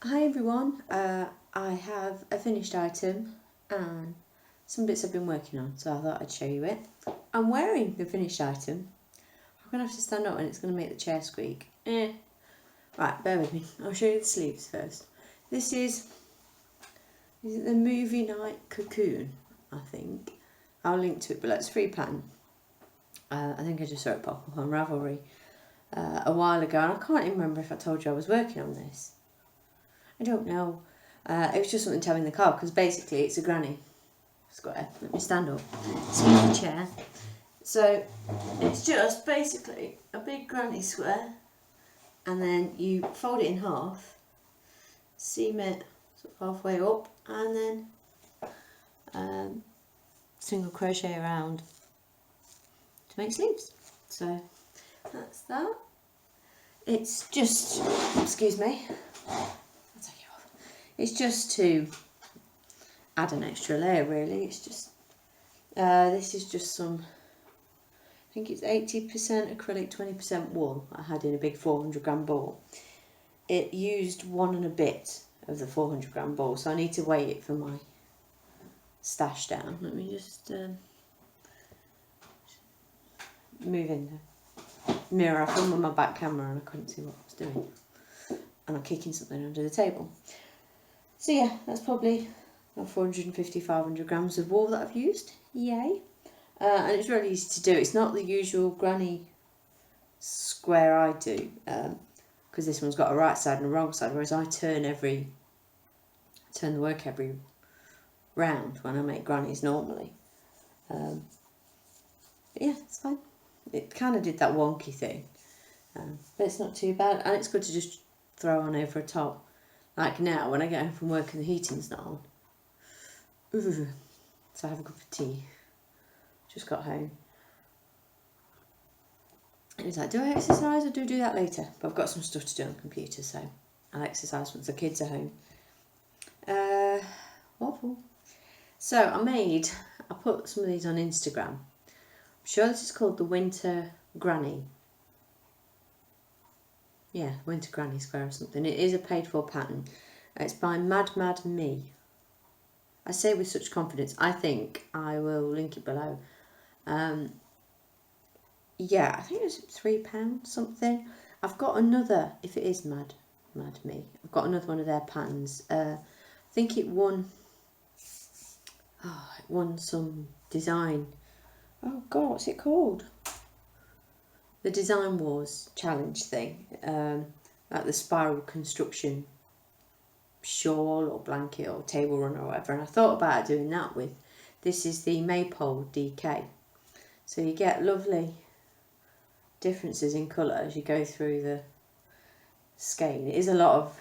Hi everyone, I have a finished item and some bits I've been working on, so I thought I'd show you it. I'm wearing the finished item. I'm going to have to stand up and it's going to make the chair squeak. Right, bear with me. I'll show you the sleeves first. This is the movie Night Cocoon, I think. I'll link to it below. It's £3. I think I just saw it pop up on Ravelry a while ago, and I can't even remember if I told you I was working on this. I don't know. It was just something to have in the car because basically it's a granny square. Let me stand up. Excuse the chair. So it's just basically a big granny square, and then you fold it in half, seam it sort of halfway up, and then single crochet around to make sleeves. So that's that. It's just, excuse me. I'll take it off. It's just to add an extra layer, really. It's just this is just some, I think it's 80% acrylic, 20% wool I had in a big 400g ball. It used 1 and a bit of the 400g ball, so I need to weigh it for my stash down. Let me just move in the mirror. I filmed with my back camera and I couldn't see what I was doing, and I'm kicking something under the table. So yeah, that's probably 450, 500g of wool that I've used. Yay! And it's really easy to do. It's not the usual granny square I do, because this one's got a right side and a wrong side, whereas I turn the work every round when I make grannies normally. But yeah, it's fine. It kind of did that wonky thing, but it's not too bad, and it's good to just throw on over a top. Like now, when I get home from work and the heating's not on. Ooh, so I have a cup of tea. Just got home. It was like, do I exercise or do that later? But I've got some stuff to do on the computer, so I'll exercise once the kids are home. Waffle. So I put some of these on Instagram. I'm sure this is called the Winter Granny. Yeah, Winter Granny Square or something. It is a paid for pattern. It's by Mad Me. I say with such confidence, I think I will link it below. Yeah, I think it was £3 something. I've got another, if it is Mad Me, I've got another one of their patterns. I think it won some design. Oh God, what's it called? The Design Wars challenge thing, like the spiral construction shawl or blanket or table runner or whatever. And I thought about doing that with, this is the Maypole DK. So you get lovely differences in colour as you go through the skein. It is a lot of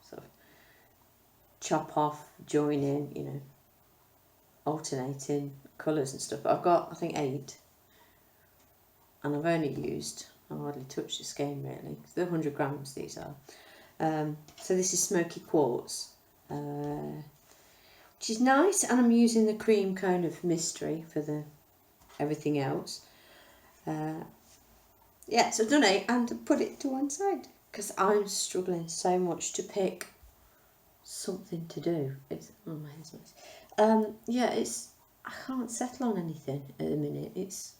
sort of chop off, join in, alternating colours and stuff. But I've got, I think, 8, and I've only used, I hardly touched the skein really. They're 100g these are. So this is Smoky Quartz, which is nice, and I'm using the cream cone of mystery for the everything else. Yeah, so I've done 8 and put it to one side because I'm struggling so much to pick something to do. My hair's nice. Yeah, I can't settle on anything at the minute. It's,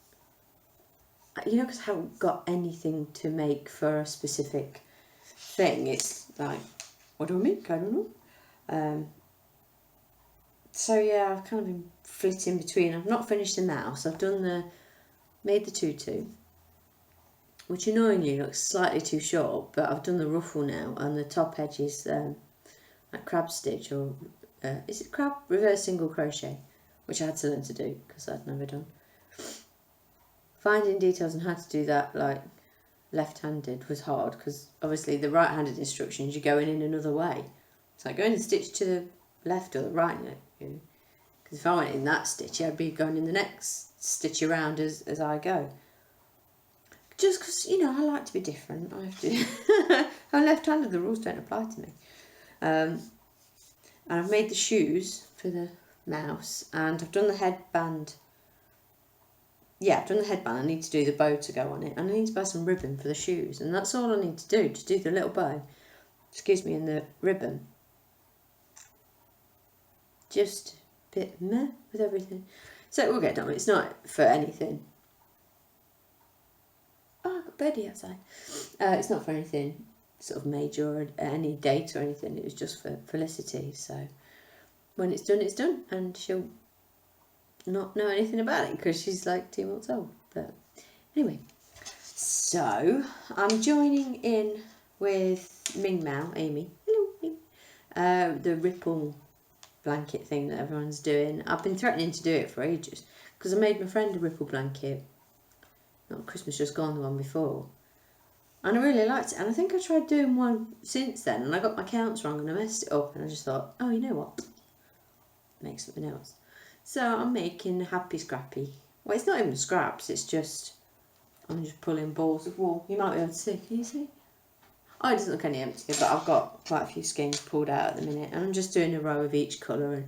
because I haven't got anything to make for a specific thing. It's like, what do I make? I don't know. So yeah, I've kind of been flitting between. I've not finished the mouse. I've made the tutu, which annoyingly looks slightly too short, but I've done the ruffle now, and the top edge is like crab stitch, or is it crab? Reverse single crochet, which I had to learn to do because I'd never done. Finding details on how to do that, like left-handed, was hard because obviously the right-handed instructions you're going in another way. It's like going to stitch to the left or the right, because if I went in that stitch, I'd be going in the next stitch around as I go. Just because, I like to be different. I have to. I'm left-handed, the rules don't apply to me. And I've made the shoes for the mouse, and I've done the headband. Yeah, I've done the headband. I need to do the bow to go on it, and I need to buy some ribbon for the shoes, and that's all I need to do. Just do the little bow, excuse me, and the ribbon, just a bit meh with everything. So we'll get done. It's not for anything. Oh, I've got birdie outside. It's not for anything sort of major or any date or anything. It was just for Felicity. So when it's done, and she'll not know anything about it because she's like 2 months old. But anyway, so I'm joining in with Mingmow, Amy. Hello, Amy. The ripple blanket thing that everyone's doing. I've been threatening to do it for ages because I made my friend a ripple blanket. Not Christmas Just Gone, the one before. And I really liked it. And I think I tried doing one since then and I got my counts wrong and I messed it up. And I just thought, oh, you know what? Make something else. So I'm making Happy Scrappy. Well, it's not even scraps. It's just, I'm just pulling balls of wool. You might be able to see. Can you see? Oh, it doesn't look any empty, but I've got quite a few skeins pulled out at the minute. And I'm just doing a row of each colour. And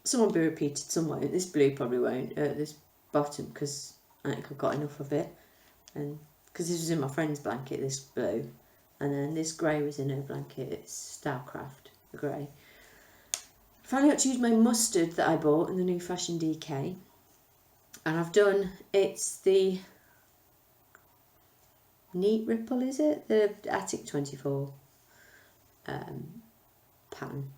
some will be repeated, some won't. This blue probably won't at this bottom because I think I've got enough of it. And because this was in my friend's blanket, this blue. And then this grey was in her blanket. It's Starcraft, the grey. Finally got to use my mustard that I bought in the new Fashion DK. And I've done, it's the Neat Ripple, is it? The Attic 24 pattern.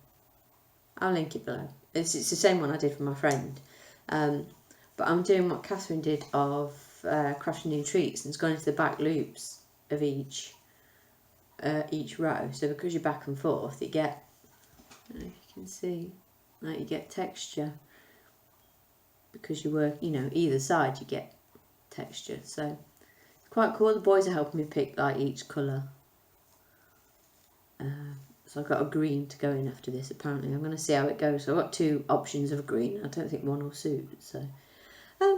I'll link it below. It's the same one I did for my friend. But I'm doing what Catherine did of Crafting New Treats, and it's gone into the back loops of each row. So because you're back and forth, you get, I don't know if you can see, like you get texture. Because you work, you know, either side you get texture. So it's quite cool. The boys are helping me pick like each colour. So I've got a green to go in after this apparently. I'm going to see how it goes. So I've got 2 options of green. I don't think one will suit. So yeah,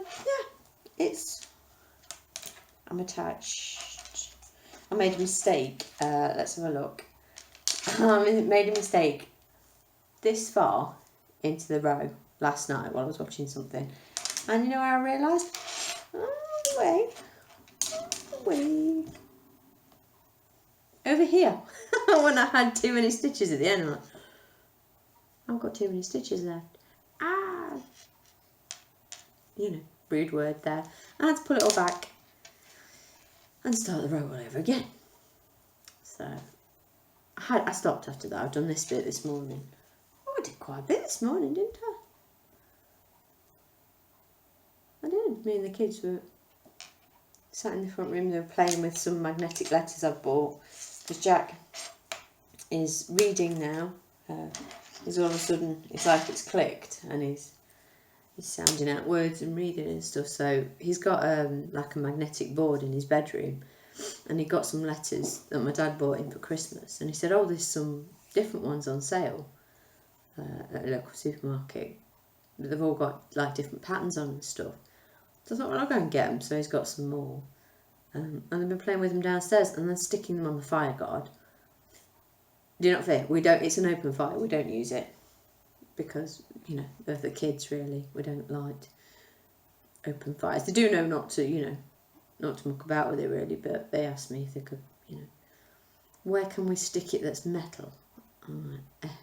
I'm attached. I made a mistake. Let's have a look. I made a mistake this far into the row last night while I was watching something. And you know where I realised? Wait. Over here. When I had too many stitches at the end. I'm like, I've got too many stitches left. Ah! You know, rude word there. I had to pull it all back and start the row all over again. So, I stopped after that. I've done this bit this morning. Oh, I did quite a bit this morning, didn't I? I did. Me and the kids were sat in the front room. They were playing with some magnetic letters I've bought. Because Jack is reading now. He's all of a sudden, it's like it's clicked, and he's sounding out words and reading and stuff. So he's got like a magnetic board in his bedroom, and he got some letters that my dad bought him for Christmas. And he said, "Oh, there's some different ones on sale at a local supermarket. But they've all got like different patterns on and stuff." So I thought, well, I'll go and get them. So he's got some more. And I've been playing with them downstairs and then sticking them on the fire guard. Do not fear, we don't, it's an open fire, we don't use it. Because, you know, they're the kids really. We don't like open fires. They do know not to, you know, not to muck about with it really, but they asked me if they could, you know, where can we stick it that's metal? I'm like, eh.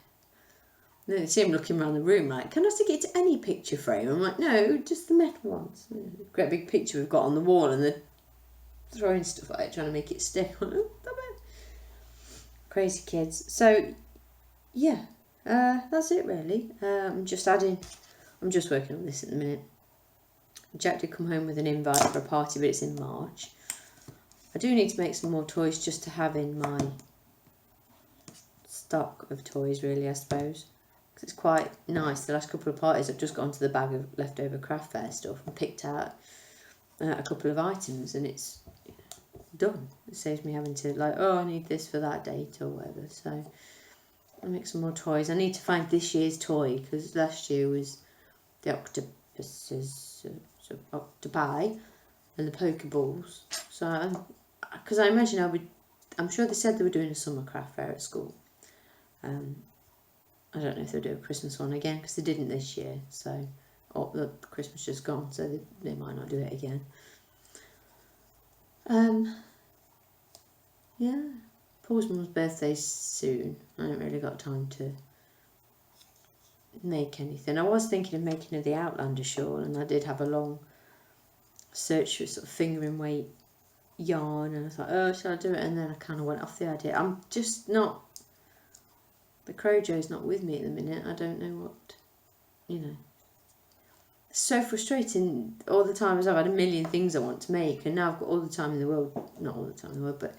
Then they see him looking around the room like, can I stick it to any picture frame? I'm like, no, just the metal ones. Great big picture we've got on the wall, and they're throwing stuff at it, trying to make it stick. I'm like, oh, stop it. Crazy kids. So, yeah, that's it really. I'm just working on this at the minute. Jack did come home with an invite for a party, but it's in March. I do need to make some more toys just to have in my stock of toys really, I suppose. It's quite nice. The last couple of parties I've just got onto the bag of leftover craft fair stuff and picked out a couple of items, and it's done. It saves me having to like, oh, I need this for that date or whatever. So I'll make some more toys. I need to find this year's toy because last year was the octopuses, octopi and the pokeballs. So because I imagine I'm sure they said they were doing a summer craft fair at school. I don't know if they'll do a Christmas one again because they didn't this year. So, the Christmas just gone, so they might not do it again. Yeah, Paul's mum's birthday's soon. I haven't really got time to make anything. I was thinking of making her the Outlander shawl, and I did have a long search for sort of fingering weight yarn, and I thought, oh, shall I do it? And then I kind of went off the idea. I'm just not, the Crojo's not with me at the minute. I don't know what, you know. It's so frustrating all the time, as I've had a million things I want to make, and now I've got all the time in the world, not all the time in the world, but,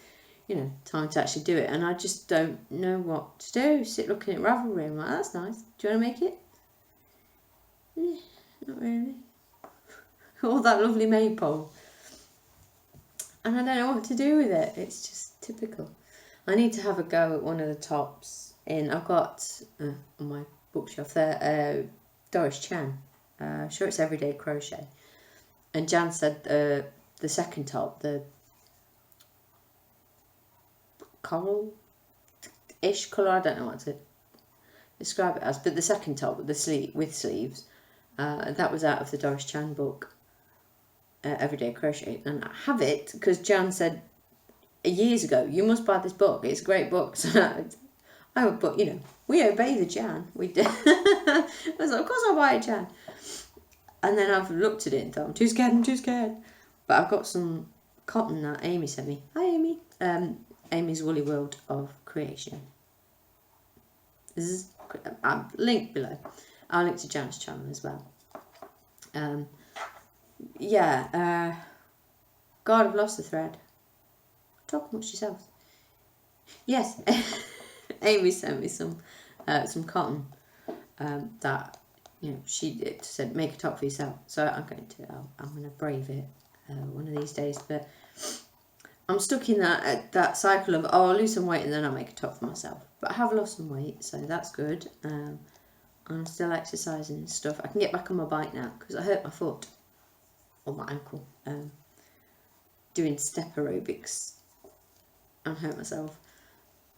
you know, time to actually do it, and I just don't know what to do. Sit looking at Ravelry, I'm like, that's nice. Do you want to make it? Not really. All that lovely maypole. And I don't know what to do with it. It's just typical. I need to have a go at one of the tops in, I've got on my bookshelf there, Doris Chan. Sure, it's Everyday Crochet. And Jan said the second top, the coral-ish colour, I don't know what to describe it as, but the second top with sleeves, that was out of the Doris Chan book, Everyday Crochet, and I have it because Jan said years ago, you must buy this book, it's a great book. So but you know, we obey the Jan, we did. I was like, of course I'll buy it, Jan. And then I've looked at it and thought, I'm too scared. But I've got some cotton that Amy sent me. Hi Amy. Amy's Woolly World of Creation. I'll link below. I'll link to Jan's channel as well. God, I've lost the thread. Talk amongst yourselves. Yes, Amy sent me some cotton that, you know, she said make a top for yourself. So I'm going to brave it one of these days. But I'm stuck in that cycle of, oh, I'll lose some weight and then I'll make a top for myself. But I have lost some weight, so that's good. I'm still exercising and stuff. I can get back on my bike now because I hurt my foot or my ankle doing step aerobics and hurt myself,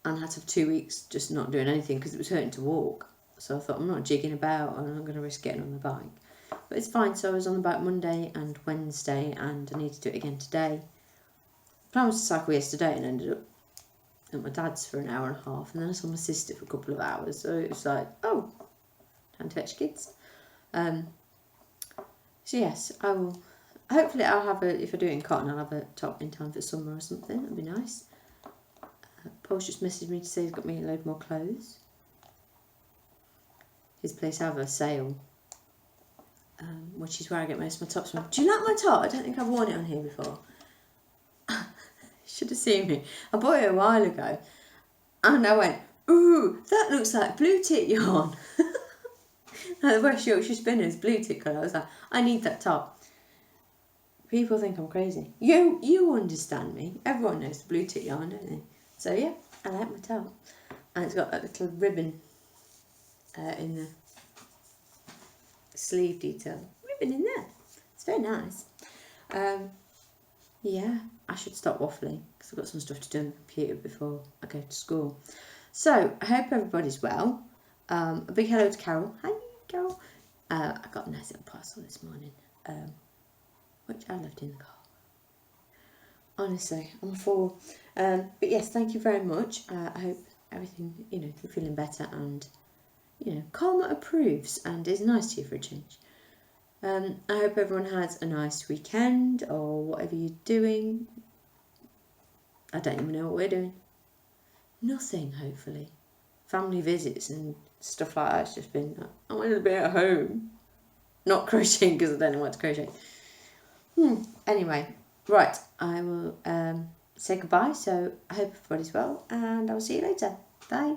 and I had to have 2 weeks just not doing anything because it was hurting to walk. So I thought, I'm not jigging about and I'm going to risk getting on the bike. But it's fine. So I was on the bike Monday and Wednesday, and I need to do it again today. The plan was to cycle yesterday and ended up at my dad's for an hour and a half, and then I saw my sister for a couple of hours. So it was like, oh, time to fetch kids. So yes, I will. Hopefully I'll have if I do it in cotton, I'll have a top in time for summer or something. That'd be nice. Paul's just messaged me to say he's got me a load more clothes. His place have a sale, which is where I get most of my tops from. Do you like my top? I don't think I've worn it on here before. Should have seen me. I bought it a while ago, and I went, ooh, that looks like blue tick yarn. Like the West Yorkshire Spinners blue tick colour. I was like, I need that top. People think I'm crazy. You understand me. Everyone knows the blue tick yarn, don't they? So yeah, I like my top. And it's got that little ribbon in the sleeve detail. Ribbon in there. It's very nice. Yeah, I should stop waffling because I've got some stuff to do on the computer before I go to school. So I hope everybody's well. A big hello to Carol. Hi, Carol. I got a nice little parcel this morning, which I left in the car. Honestly, I'm a fool. But yes, thank you very much. I hope everything, you know, you're feeling better and, you know, karma approves and is nice to you for a change. I hope everyone has a nice weekend or whatever you're doing. I don't even know what we're doing. Nothing, hopefully. Family visits and stuff like that. It's just been, I want to be at home. Not crocheting because I don't know what to crochet. Anyway, right, I will say goodbye. So I hope everybody's well, and I'll see you later. Bye.